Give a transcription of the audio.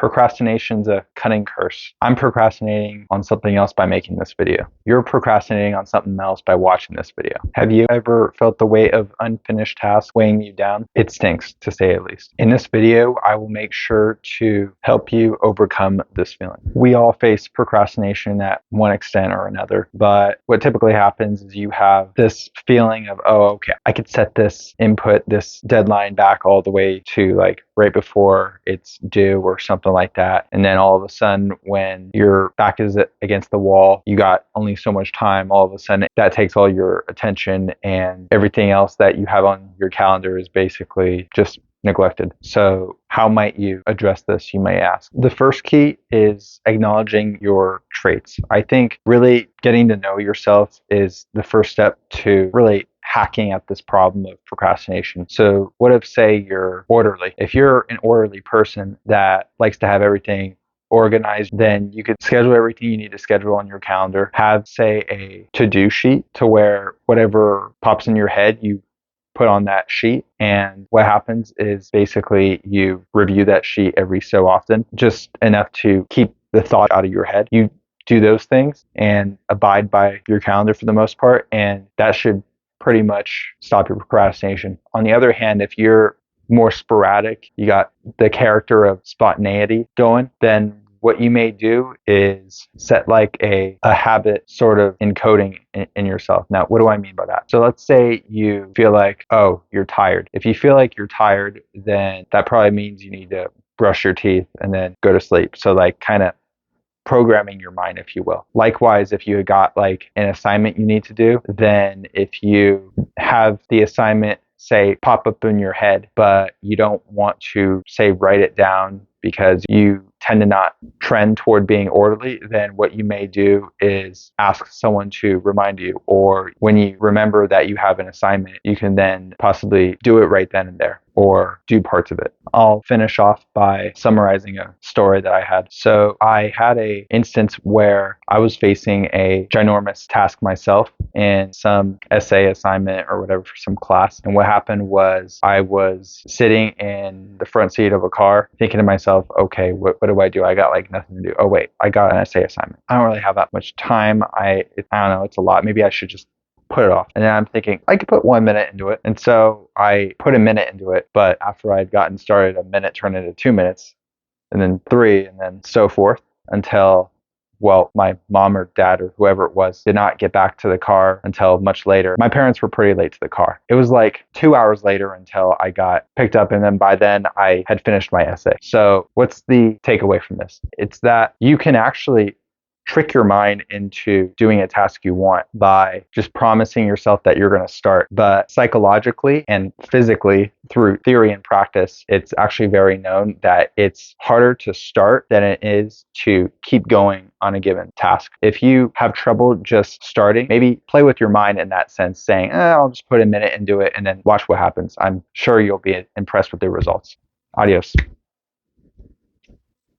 Procrastination's a cunning curse. I'm procrastinating on something else by making this video. You're procrastinating on something else by watching this video. Have you ever felt the weight of unfinished tasks weighing you down? It stinks, to say the least. In this video, I will make sure to help you overcome this feeling. We all face procrastination at one extent or another, but what typically happens is you have this feeling of, oh, okay, I could set this input, this deadline back all the way to like right before it's due or something like that. And then all of a sudden, when your back is against the wall, you got only so much time. All of a sudden, that takes all your attention, and everything else that you have on your calendar is basically just neglected. So how might you address this, you may ask? The first key is acknowledging your traits. I think really getting to know yourself is the first step to really hacking at this problem of procrastination. So what if, say, you're orderly? If you're an orderly person that likes to have everything organized, then you could schedule everything you need to schedule on your calendar. Have, say, a to-do sheet to where whatever pops in your head, you put on that sheet. And what happens is basically you review that sheet every so often, just enough to keep the thought out of your head. You do those things and abide by your calendar for the most part, and that should pretty much stop your procrastination. On the other hand, if you're more sporadic, you got the character of spontaneity going, then what you may do is set like a habit sort of encoding in yourself. Now, what do I mean by that? So let's say you feel like, oh, you're tired. If you feel like you're tired, then that probably means you need to brush your teeth and then go to sleep. So like kind of programming your mind, if you will. Likewise, if you got like an assignment you need to do, then if you have the assignment, say, pop up in your head, but you don't want to, say, write it down because you tend to not trend toward being orderly, then what you may do is ask someone to remind you, or when you remember that you have an assignment, you can then possibly do it right then and there, or do parts of it. I'll finish off by summarizing a story that I had. So I had a instance where I was facing a ginormous task myself in some essay assignment or whatever for some class. And what happened was I was sitting in the front seat of a car thinking to myself, okay, what do I do? I got like nothing to do. Oh wait, I got an essay assignment. I don't really have that much time. I don't know, it's a lot. Maybe I should just put it off. And then I'm thinking, I could put 1 minute into it. And so I put a minute into it. But after I'd gotten started, a minute turned into 2 minutes, and then 3, and then so forth until, well, my mom or dad or whoever it was did not get back to the car until much later. My parents were pretty late to the car. It was like 2 hours later until I got picked up, and then by then I had finished my essay. So what's the takeaway from this? It's that you can actually trick your mind into doing a task you want by just promising yourself that you're going to start. But psychologically and physically, through theory and practice, it's actually very known that it's harder to start than it is to keep going on a given task. If you have trouble just starting, maybe play with your mind in that sense, saying, I'll just put a minute into it and then watch what happens. I'm sure you'll be impressed with the results. Adios.